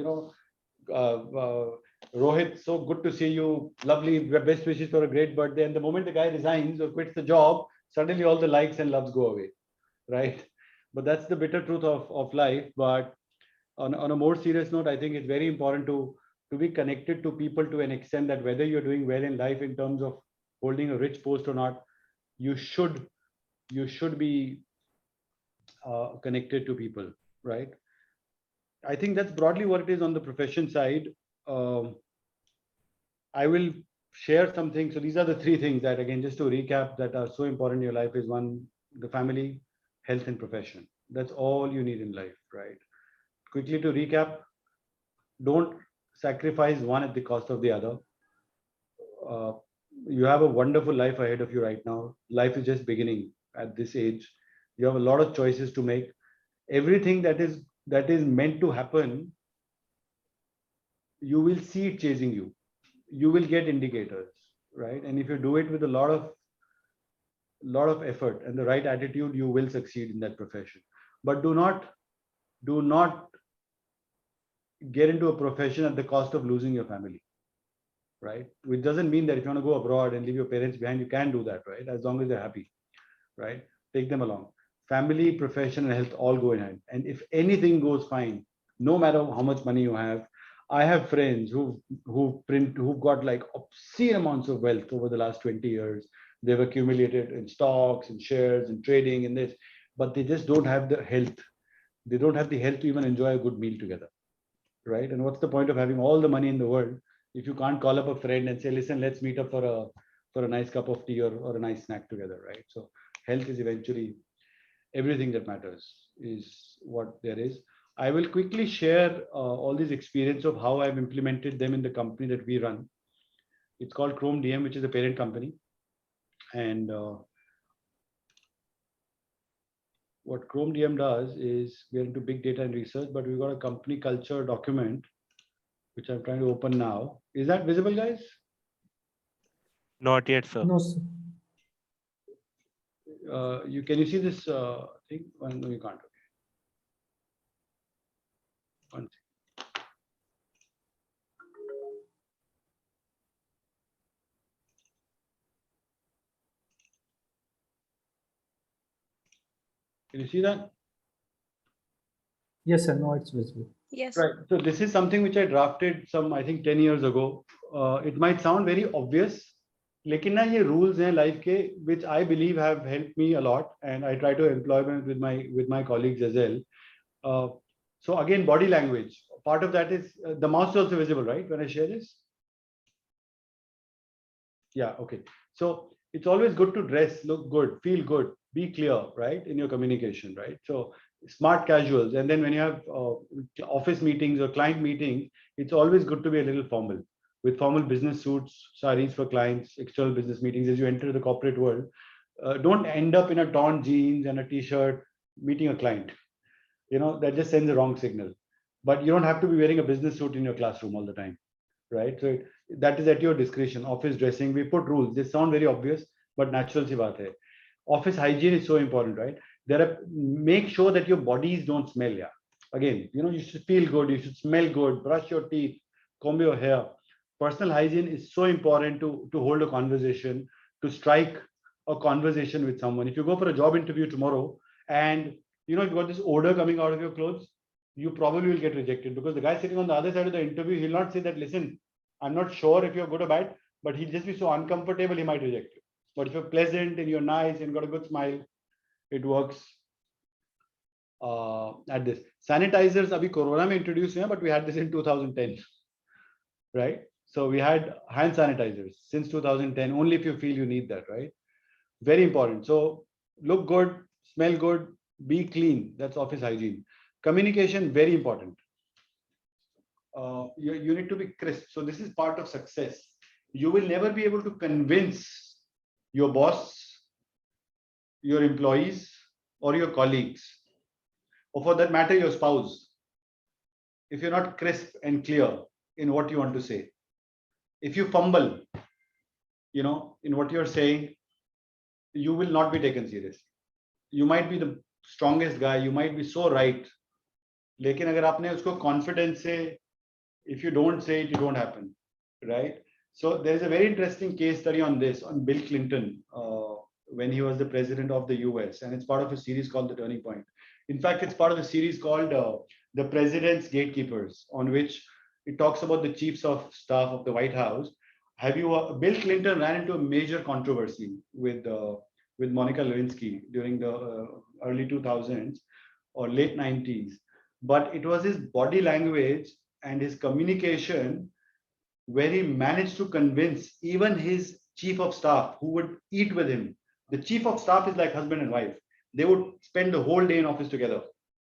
Rohit, so good to see you, lovely, best wishes for a great birthday. And the moment the guy resigns or quits the job, suddenly all the likes and loves go away, right? But that's the bitter truth of life. But on a more serious note, I think it's very important to be connected to people to an extent that whether you're doing well in life in terms of holding a rich post or not, you should be connected to people, right? I think that's broadly what it is on the profession side. I will share something. So these are the 3 things that, again, just to recap, that are so important in your life is 1, the family, health, and profession. That's all you need in life, right? Quickly to recap, don't sacrifice one at the cost of the other. You have a wonderful life ahead of you right now. Life is just beginning at this age. You have a lot of choices to make. Everything that is meant to happen, you will see it chasing you. You will get indicators, right? And if you do it with a lot of effort and the right attitude, you will succeed in that profession. But do not get into a profession at the cost of losing your family, right? Which doesn't mean that if you want to go abroad and leave your parents behind, you can do that, right? As long as they're happy, right? Take them along. Family, profession, and health all go in hand. And if anything goes fine, no matter how much money you have, I have friends who've got obscene amounts of wealth over the last 20 years. They've accumulated in stocks and shares and trading and this, but they just don't have the health. They don't have the health to even enjoy a good meal together, right? And what's the point of having all the money in the world If you can't call up a friend and say, listen, let's meet up for a nice cup of tea or a nice snack together, right? So health is eventually everything that matters, is what there is. I will quickly share all these experience of how I've implemented them in the company that we run. It's called Chrome DM, which is the parent company. And what Chrome DM does is we're into big data and research, but we've got a company culture document, which I'm trying to open now. Is that visible, guys? Not yet, sir. No, sir. Can you see this thing? No, you can't. One second. Can you see that? Yes, sir. No, it's visible. Yes. Right. So this is something which I drafted some, I think, 10 years ago. It might sound very obvious, लेकिन ना ये rules हैं life के, which I believe have helped me a lot, and I try to employ them with my colleagues as well. So again, body language. Part of that is the mouse is also visible, right? When I share this. Yeah. Okay. So it's always good to dress, look good, feel good, be clear, right, in your communication, right? So smart casuals, and then when you have office meetings or client meetings, it's always good to be a little formal, with formal business suits, saris for clients, external business meetings as you enter the corporate world. Don't end up in a torn jeans and a t-shirt meeting a client. You know, that just sends the wrong signal. But you don't have to be wearing a business suit in your classroom all the time, right? So that is at your discretion. Office dressing, we put rules. They sound very obvious, but natural si baat hai. Office hygiene is so important, right? Make sure that your bodies don't smell. Yeah. Again, you know, you should feel good, you should smell good, brush your teeth, comb your hair. Personal hygiene is so important to hold a conversation, to strike a conversation with someone. If you go for a job interview tomorrow and you know you've got this odor coming out of your clothes, you probably will get rejected, because the guy sitting on the other side of the interview, he'll not say that, listen, I'm not sure if you're good or bad, but he'll just be so uncomfortable, he might reject you. But if you're pleasant and you're nice and got a good smile, it works at this. Sanitizers, abhi Corona mein introduced, but we had this in 2010, right? So we had hand sanitizers since 2010, only if you feel you need that, right? Very important. So look good, smell good, be clean. That's office hygiene. Communication, very important. You need to be crisp. So this is part of success. You will never be able to convince your boss, your employees, or your colleagues, or for that matter, your spouse, if you're not crisp and clear in what you want to say. If you fumble, you know, in what you're saying, you will not be taken seriously. You might be the strongest guy, you might be so right, लेकिन अगर आपने उसको confidence से, if you don't say it, it won't happen, right? So there's a very interesting case study on this, on Bill Clinton, when he was the president of the US, and it's part of a series called The Turning Point. In fact, it's part of a series called The President's Gatekeepers, on which it talks about the chiefs of staff of the White House. Bill Clinton ran into a major controversy with Monica Lewinsky during the early 2000s or late 90s, but it was his body language and his communication where he managed to convince even his chief of staff who would eat with him. The chief of staff is like husband and wife. They would spend the whole day in office together,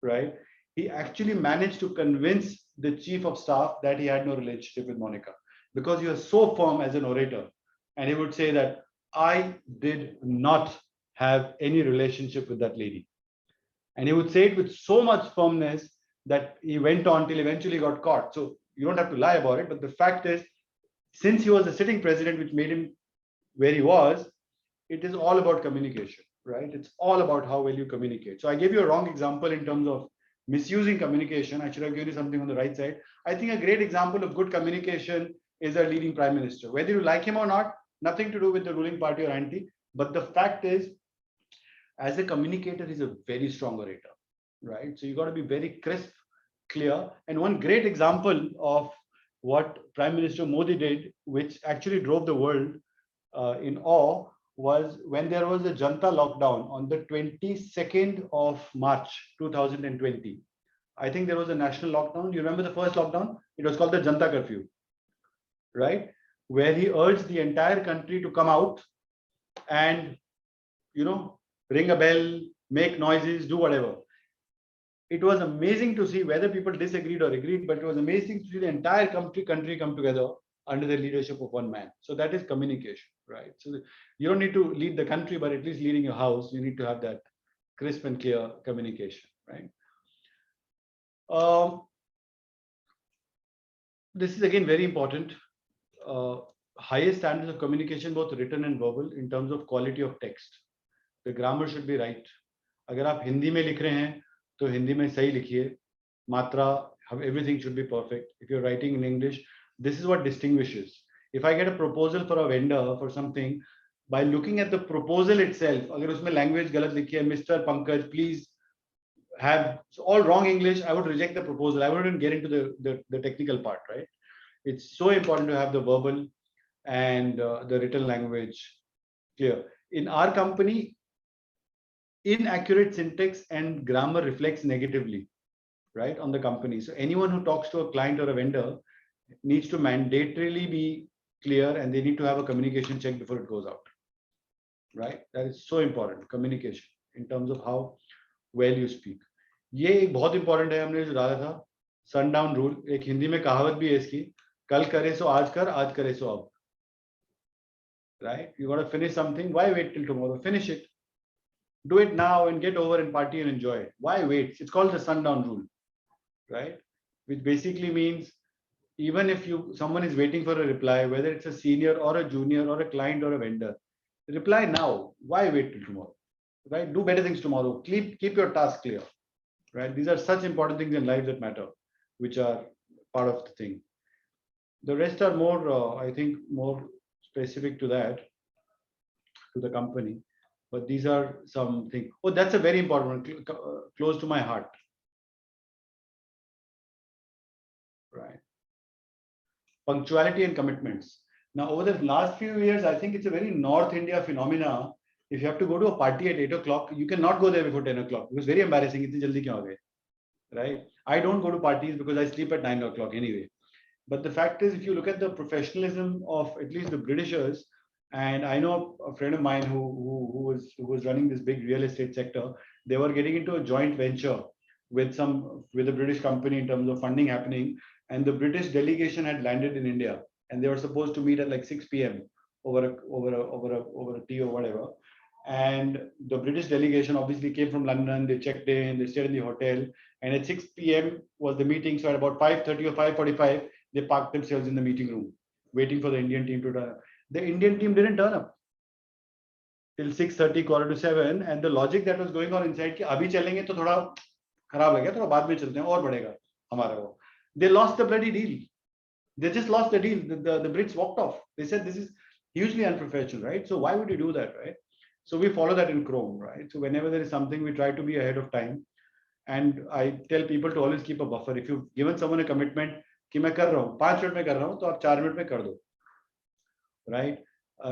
right? He actually managed to convince the chief of staff that he had no relationship with Monica, because he was so firm as an orator. And he would say that I did not have any relationship with that lady. And he would say it with so much firmness that he went on till eventually got caught. So you don't have to lie about it. But the fact is, since he was the sitting president, which made him where he was, it is all about communication, right? It's all about how well you communicate. So I gave you a wrong example in terms of misusing communication. I should have given you something on the right side. I think a great example of good communication is our leading prime minister. Whether you like him or not, nothing to do with the ruling party or anti. But the fact is, as a communicator, he's a very strong orator, right? So you got to be very crisp, clear. And one great example of what Prime Minister Modi did, which actually drove the world in awe, was when there was a Janta lockdown on the 22nd of March 2020. I think there was a national lockdown. You remember the first lockdown? It was called the Janta curfew. right? Where he urged the entire country to come out and, ring a bell, make noises, do whatever. It was amazing to see whether people disagreed or agreed, but it was amazing to see the entire country come together under the leadership of one man. So that is communication, right? So you don't need to lead the country, but at least leading your house, you need to have that crisp and clear communication, right? This is again very important. Highest standards of communication, both written and verbal, in terms of quality of text. The grammar should be right. अगर आप हिंदी में लिख रहे हैं तो हिंदी में सही लिखिए, मात्रा, everything should be perfect. If you're writing in English, this is what distinguishes. If I get a proposal for a vendor for something, by looking at the proposal itself, अगर उसमें language गलत लिखी है, Mr. Pankaj, please have all wrong English, I would reject the proposal. I wouldn't get into the technical part, right? It's so important to have the verbal and the written language clear. In our company, inaccurate syntax and grammar reflects negatively, right, on the company. So anyone who talks to a client or a vendor needs to mandatorily be clear, and they need to have a communication check before it goes out, right? That is so important, communication, in terms of how well you speak. ये एक बहुत important है, हमने जो डाला था sundown rule. एक हिंदी में कहावत भी है इसकी, कल करे सो आज कर, आज करे सो अब. Right? You got to finish something. Why wait till tomorrow? Finish it. Do it now and get over and party and enjoy it. Why wait? It's called the sundown rule, right? Which basically means even if someone is waiting for a reply, whether it's a senior or a junior or a client or a vendor, reply now. Why wait till tomorrow? Right? Do better things tomorrow. Keep your task clear. Right? These are such important things in life that matter, which are part of the thing. The rest are more, I think, more specific to that, to the company. But these are some things. Oh, that's a very important one, close to my heart. Right. Punctuality and commitments. Now, over the last few years, I think it's a very North India phenomena. If you have to go to a party at 8 o'clock, you cannot go there before 10 o'clock. It was very embarrassing. Itni jaldi kyun aa gaye? Right? I don't go to parties because I sleep at 9 o'clock anyway. But the fact is, if you look at the professionalism of at least the Britishers, and I know a friend of mine who was running this big real estate sector, they were getting into a joint venture with a British company in terms of funding happening, and the British delegation had landed in India, and they were supposed to meet at like 6 p.m. over a tea or whatever. And the British delegation obviously came from London. They checked in, they stayed in the hotel, and at 6 p.m. was the meeting. So at about 5:30 or 5:45, they parked themselves in the meeting room, waiting for the Indian team to turn up. The Indian team didn't turn up till 6:30, 6:45, and the logic that was going on inside कि अभी चलेंगे तो थोड़ा खराब लगेगा, थोड़ा बाद में चलते हैं और बढ़ेगा हमारा वो. They lost the bloody deal. They just lost the deal. The Brits walked off. They said this is hugely unprofessional, right? So why would you do that, right? So we follow that in Chrome, right? So whenever there is something, we try to be ahead of time. And I tell people to always keep a buffer. If you've given someone a commitment कि मैं कर रहा हूँ 5 minute में कर रहा हूँ, तो आप 4 मिनट में कर दो, right?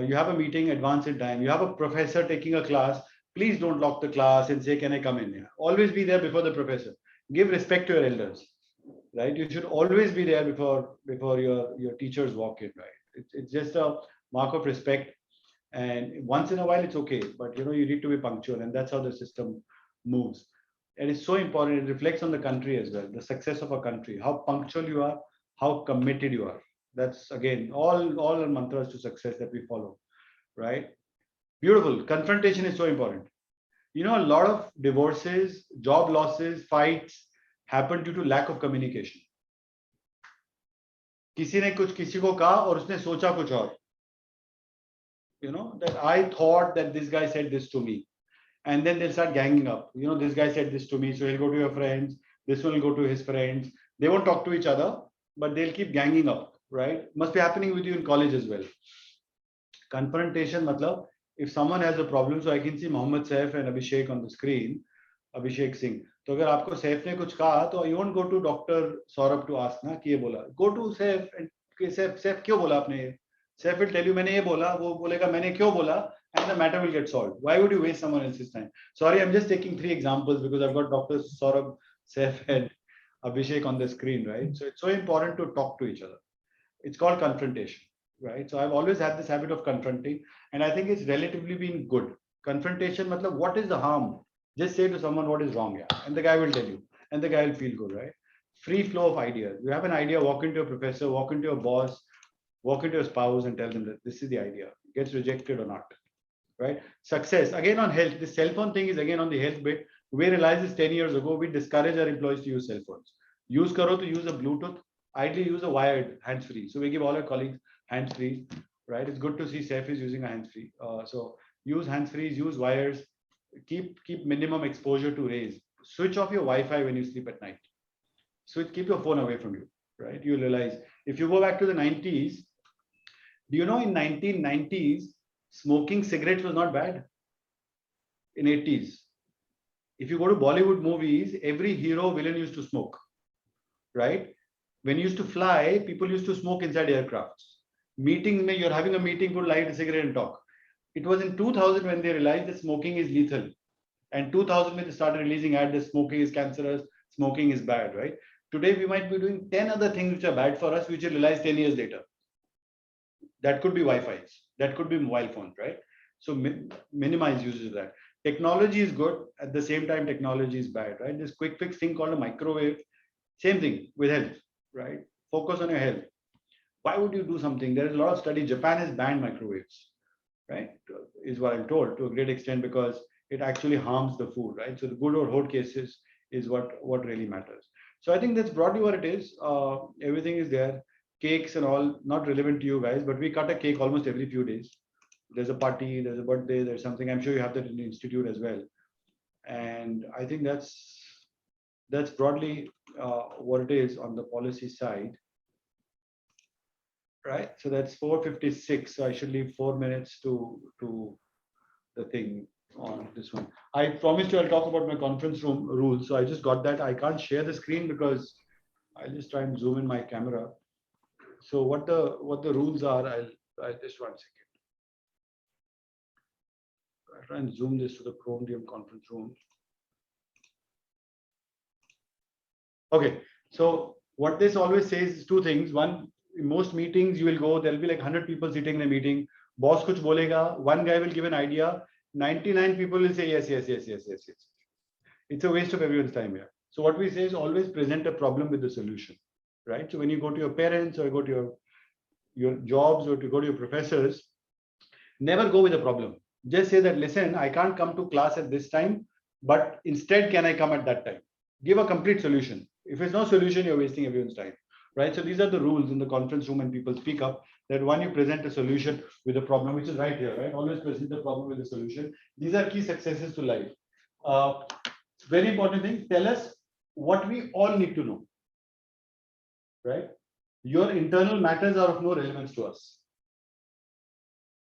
You have a meeting, advance in time. You have a professor taking a class. Please don't lock the class and say, can I come in here? Always be there before the professor. Give respect to your elders, right? You should always be there before your teachers walk in, right? It's just a mark of respect. And once in a while, it's okay. But, you need to be punctual. And that's how the system moves. And it's so important. It reflects on the country as well, the success of a country, how punctual you are, how committed you are. That's, again, all mantras to success that we follow, right? Beautiful. Confrontation is so important. A lot of divorces, job losses, fights happen due to lack of communication. किसी ने कुछ किसी को कहा और उसने सोचा कुछ और. That I thought that this guy said this to me. And then they'll start ganging up. This guy said this to me, so he'll go to your friends. This one will go to his friends. They won't talk to each other, but they'll keep ganging up, right? Must be happening with you in college as well. Confrontation, matlab, if someone has a problem, so I can see Mohammed Saif and Abhishek on the screen, Abhishek Singh. So if aapko Saif ne kuch kaha, so you won't go to Dr. Saurabh to ask, na, ki ye bola. Go to Saif and Saif kyo bola aapne ye? Saif will tell you, maine ye bola, wo bolega, maine kyo bola, and the matter will get solved. Why would you waste someone else's time? Sorry, I'm just taking 3 examples because I've got Dr. Saurabh, Saif and Abhishek on the screen, right? So it's so important to talk to each other. It's called confrontation, right? So I've always had this habit of confronting, and I think it's relatively been good. Confrontation, matlab, what is the harm? Just say to someone what is wrong, yeah, and the guy will tell you, and the guy will feel good, right? Free flow of ideas. You have an idea, walk into a professor, walk into a boss, walk into a spouse, and tell them that this is the idea. It gets rejected or not, right? Success again on health. This cell phone thing is again on the health bit. We realized this 10 years ago. We discourage our employees to use cell phones. Use karo to use a Bluetooth. Ideally, use a wired hands-free. So we give all our colleagues hands-free, right? It's good to see Saif is using a hands-free. So use hands-frees, use wires. Keep minimum exposure to rays. Switch off your Wi-Fi when you sleep at night. So keep your phone away from you, right? You realize if you go back to the 90s, do you know in 1990s, smoking cigarettes was not bad. In 80s, if you go to Bollywood movies, every hero villain used to smoke, right? When you used to fly, people used to smoke inside aircrafts. Meetings, you're having a meeting, could light a cigarette and talk. It was in 2000 when they realized that smoking is lethal. And 2000 when they started releasing ads that smoking is cancerous, smoking is bad, right? Today we might be doing 10 other things which are bad for us, which will realize 10 years later. That could be Wi-Fi's, that could be mobile phones, right? So minimize usage of that. Technology is good. At the same time, technology is bad, right? This quick fix thing called a microwave. Same thing with health, right? Focus on your health. Why would you do something? There is a lot of study. Japan has banned microwaves, right? Is what I'm told to a great extent because it actually harms the food, right? So the good or hot cases is what really matters. So I think that's broadly what it is. Everything is there. Cakes and all not relevant to you guys, but we cut a cake almost every few days. There's a party, there's a birthday, there's something. I'm sure you have that in the institute as well. And I think that's broadly what it is on the policy side. Right. So that's 4:56. So I should leave 4 minutes to the thing on this one. I promised you I'll talk about my conference room rules. So I just got that. I can't share the screen because I'll just try and zoom in my camera. So what the rules are, I'll just 1 second. I'll try and zoom this to the Chromium conference room. Okay, so what this always says is two things. One, in most meetings you will go, there'll be like 100 people sitting in a meeting. Boss kuch bolega, one guy will give an idea, 99 people will say yes. It's a waste of everyone's time here. So what we say is always present a problem with the solution, right? So when you go to your parents or go to your jobs or to go to your professors, never go with a problem. Just say that, listen, I can't come to class at this time, but instead can I come at that time? Give a complete solution. If there's no solution, you're wasting everyone's time, right? So these are the rules in the conference room when people speak up, that one, you present a solution with a problem, which is right here, right? Always present the problem with a solution. These are key successes to life. Very important thing, tell us what we all need to know, right? Your internal matters are of no relevance to us.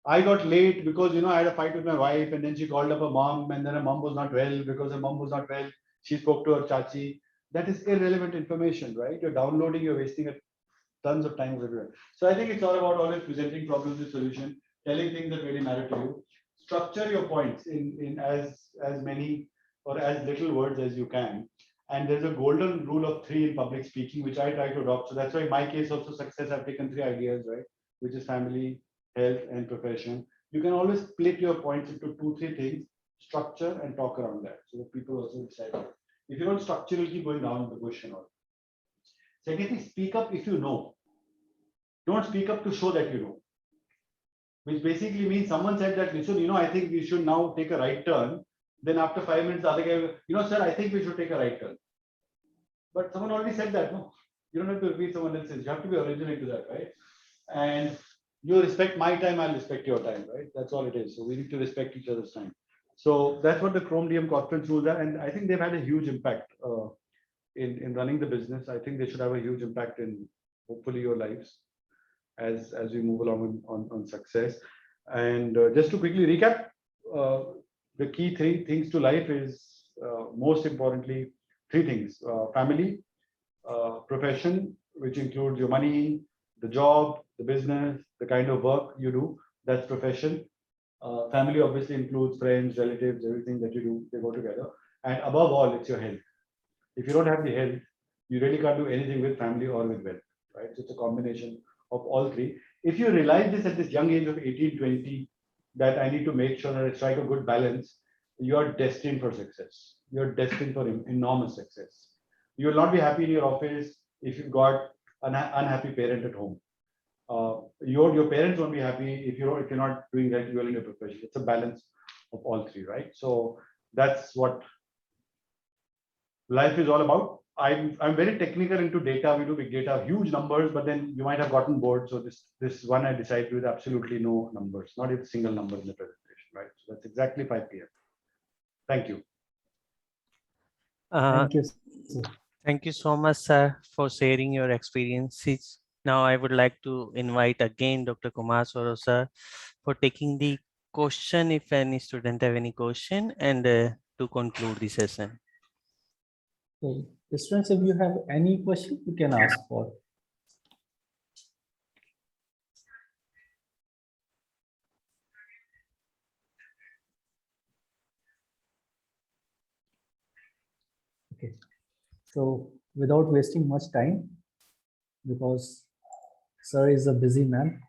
I got late because, I had a fight with my wife and then she called up her mom and then her mom was not well. Because her mom was not well, she spoke to her chachi. That is irrelevant information, right? You're downloading, you're wasting tons of time everywhere. So I think it's all about always presenting problems with solution, telling things that really matter to you. Structure your points in as many or as little words as you can. And there's a golden rule of 3 in public speaking, which I try to adopt. So that's why in my case also success, I've taken 3 ideas, right? Which is family, health, and profession. You can always split your points into 2-3 things, structure and talk around that. So that people also decide. If you don't structure, you'll keep going down the bush and all. Secondly, speak up if you know. Don't speak up to show that you know. Which basically means someone said that, listen, I think we should now take a right turn. Then after 5 minutes, the other guy will, sir, I think we should take a right turn. But someone already said that, no? You don't have to repeat someone else's. You have to be original to that, right? And you respect my time, I'll respect your time, right? That's all it is. So we need to respect each other's time. So that's what the Chrome DM conference rules are. And I think they've had a huge impact in running the business. I think they should have a huge impact in hopefully your lives as we move along on success. And just to quickly recap, the key 3 things to life is most importantly 3 things: family, profession, which includes your money, the job, the business, the kind of work you do. That's profession. Family obviously includes friends, relatives, everything that you do, they go together. And above all, it's your health. If you don't have the health, you really can't do anything with family or with wealth, right? So it's a combination of all three. If you realize this at this young age of 18, 20, that I need to make sure that I strike a good balance, you are destined for success. You're destined for enormous success. You will not be happy in your office if you've got an unhappy parent at home. Your parents won't be happy if you're not doing that well in your profession. It's a balance of all three, right? So that's what life is all about. I'm very technical into data. We do big data, huge numbers, but then you might have gotten bored. So this one I decided with absolutely no numbers, not even a single number in the presentation, right? So that's exactly 5 p.m. Thank you. Thank you. Thank you so much, sir, for sharing your experiences. Now I would like to invite again Dr. Kumar Soro, sir, for taking the question if any student have any question, and to conclude the session. So, students, if you have any question, you can ask for. Okay. So, without wasting much time, because sir is a busy man,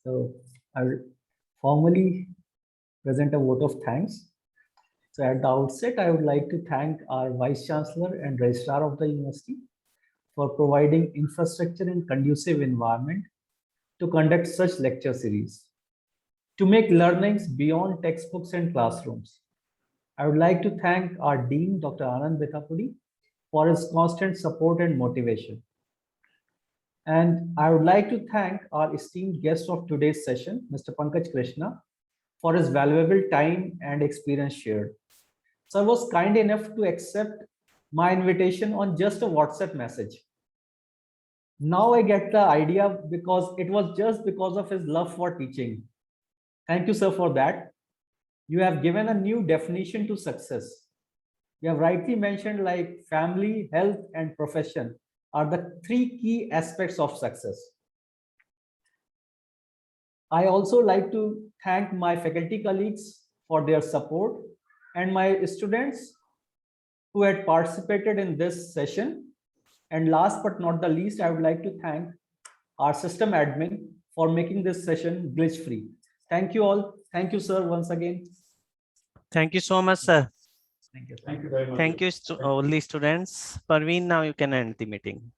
so I will formally present a vote of thanks. So at the outset, I would like to thank our Vice Chancellor and Registrar of the University for providing infrastructure and conducive environment to conduct such lecture series, to make learnings beyond textbooks and classrooms. I would like to thank our Dean, Dr. Anand Bethapudi, for his constant support and motivation. And I would like to thank our esteemed guest of today's session, Mr. Pankaj Krishna, for his valuable time and experience shared. Sir was kind enough to accept my invitation on just a WhatsApp message. Now I get the idea because it was just because of his love for teaching. Thank you, sir, for that. You have given a new definition to success. You have rightly mentioned like family, health, and profession are the 3 key aspects of success. I also like to thank my faculty colleagues for their support and my students who had participated in this session. And last but not the least, I would like to thank our system admin for making this session glitch-free. Thank you all. Thank you, sir, once again. Thank you so much, sir. Thank you. Thank you very much. Thank you, all the students. Parveen, now you can end the meeting.